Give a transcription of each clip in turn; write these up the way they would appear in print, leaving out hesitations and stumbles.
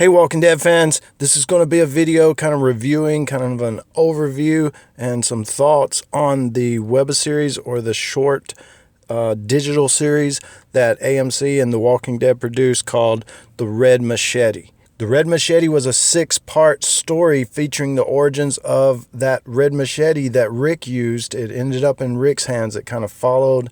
Hey Walking Dead fans, this is going to be a video kind of reviewing, kind of an overview and some thoughts on the web series or the short digital series that AMC and The Walking Dead produced called The Red Machete. The Red Machete was a 6-part story featuring the origins of that red machete that Rick used. It ended up in Rick's hands. It kind of followed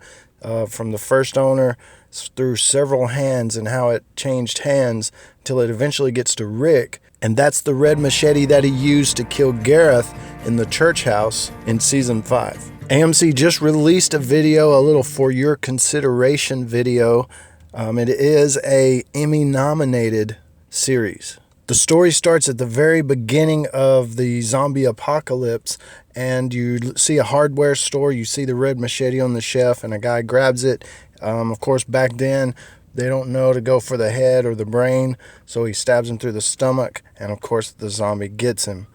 from the first owner through several hands and how it changed hands until it eventually gets to Rick. And that's the red machete that he used to kill Gareth in the church house in season 5. AMC just released a video, a little for your consideration video. It is a Emmy-nominated series. The story starts at the very beginning of the zombie apocalypse, and you see a hardware store. You see the red machete on the shelf, and a guy grabs it. Of course, back then, they don't know to go for the head or the brain, so he stabs him through the stomach, and of course, the zombie gets him.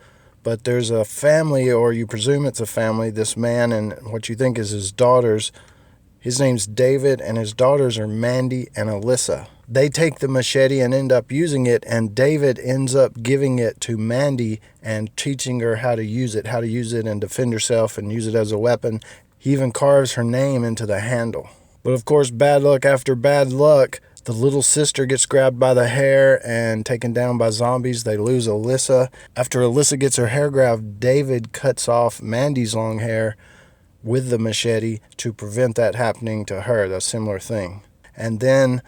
But there's a family, or you presume it's a family, this man and what you think is his daughters. His name's David, and his daughters are Mandy and Alyssa. They take the machete and end up using it, and David ends up giving it to Mandy and teaching her how to use it and defend herself and use it as a weapon. He even carves her name into the handle. But of course, bad luck after bad luck, the little sister gets grabbed by the hair and taken down by zombies. They lose Alyssa. After Alyssa gets her hair grabbed, David cuts off Mandy's long hair with the machete to prevent that happening to her, a similar thing. And then,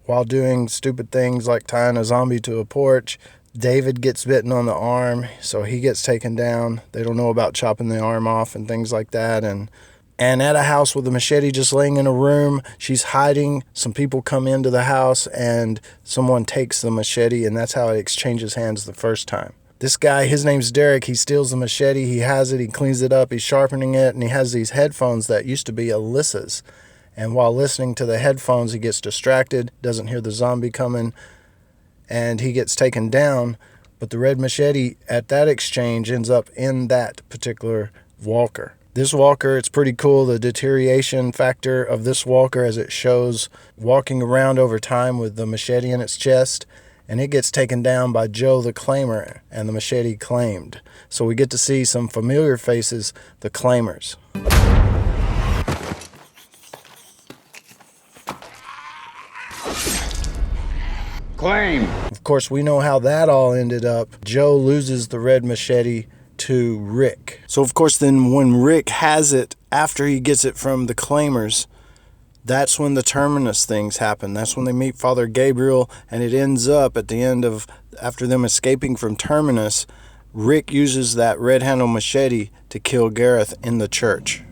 while doing stupid things like tying a zombie to a porch, David gets bitten on the arm, so he gets taken down. They don't know about chopping the arm off and things like that. And at a house with a machete just laying in a room, she's hiding. Some people come into the house and someone takes the machete, and that's how it exchanges hands the first time. This guy, his name's Derek, he steals the machete, he has it, he cleans it up, he's sharpening it, and he has these headphones that used to be Alyssa's. And while listening to the headphones, he gets distracted, doesn't hear the zombie coming, and he gets taken down. But the red machete at that exchange ends up in that particular walker. This walker, it's pretty cool, the deterioration factor of this walker as it shows walking around over time with the machete in its chest, and it gets taken down by Joe the Claimer and the machete claimed. So we get to see some familiar faces, the Claimers. Claim! Of course, we know how that all ended up. Joe loses the red machete to Rick. So of course then when Rick has it, after he gets it from the Claimers, that's when the Terminus things happen. That's when they meet Father Gabriel, and it ends up at the end of, after them escaping from Terminus, Rick uses that red handle machete to kill Gareth in the church.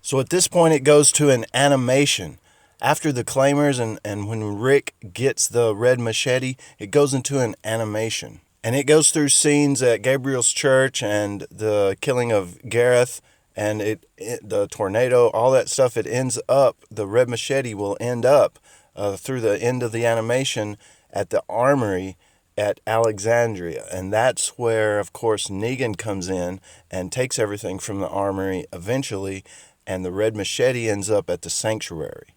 So at this point it goes to an animation. After the Claimers and when Rick gets the red machete, it goes into an animation. And it goes through scenes at Gabriel's church and the killing of Gareth and the tornado, all that stuff. It ends up, the red machete will end up through the end of the animation at the armory at Alexandria. And that's where, of course, Negan comes in and takes everything from the armory eventually, and the red machete ends up at the sanctuary.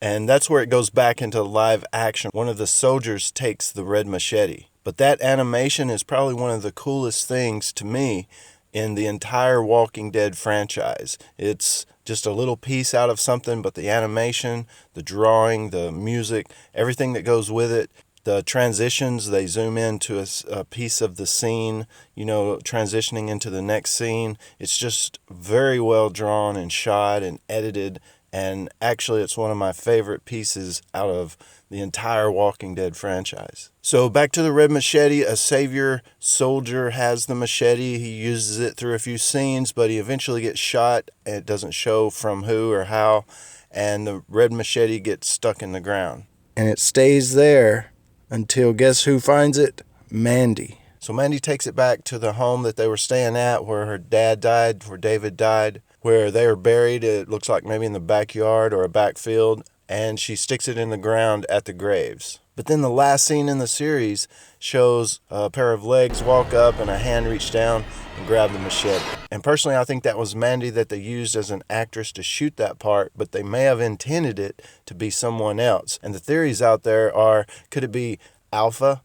And that's where it goes back into live action. One of the soldiers takes the red machete. But that animation is probably one of the coolest things to me in the entire Walking Dead franchise. It's just a little piece out of something, but the animation, the drawing, the music, everything that goes with it, the transitions, they zoom into a piece of the scene, transitioning into the next scene. It's just very well drawn and shot and edited. And actually, it's one of my favorite pieces out of the entire Walking Dead franchise. So back to the red machete. A savior soldier has the machete. He uses it through a few scenes, but he eventually gets shot. And it doesn't show from who or how. And the red machete gets stuck in the ground. And it stays there until guess who finds it? Mandy. So Mandy takes it back to the home that they were staying at where her dad died, where David died, where they are buried. It looks like maybe in the backyard or a backfield. And she sticks it in the ground at the graves. But then the last scene in the series shows a pair of legs walk up and a hand reach down and grab the machete. And personally, I think that was Mandy that they used as an actress to shoot that part, but they may have intended it to be someone else. And the theories out there are, could it be Alpha?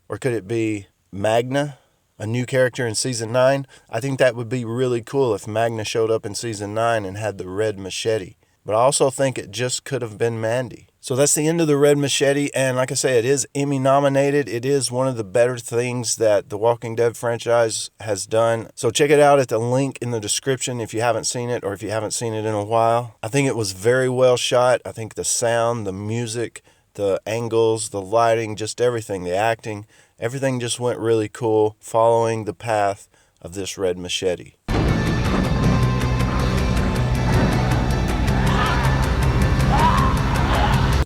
Or could it be Magna, a new character in season 9? I think that would be really cool if Magna showed up in season 9 and had the red machete. But I also think it just could have been Mandy. So that's the end of the Red Machete, and like I say, it is Emmy nominated. It is one of the better things that the Walking Dead franchise has done. So check it out at the link in the description if you haven't seen it or if you haven't seen it in a while. I think it was very well shot. I think the sound, the music, the angles, the lighting, just everything, the acting, everything just went really cool following the path of this Red Machete.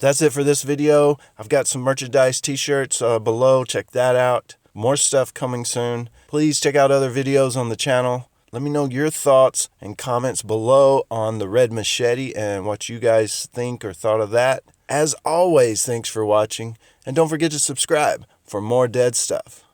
That's it for this video. I've got some merchandise t-shirts below. Check that out. More stuff coming soon. Please check out other videos on the channel. Let me know your thoughts and comments below on the Red Machete and what you guys think or thought of that. As always, thanks for watching. And don't forget to subscribe for more dead stuff.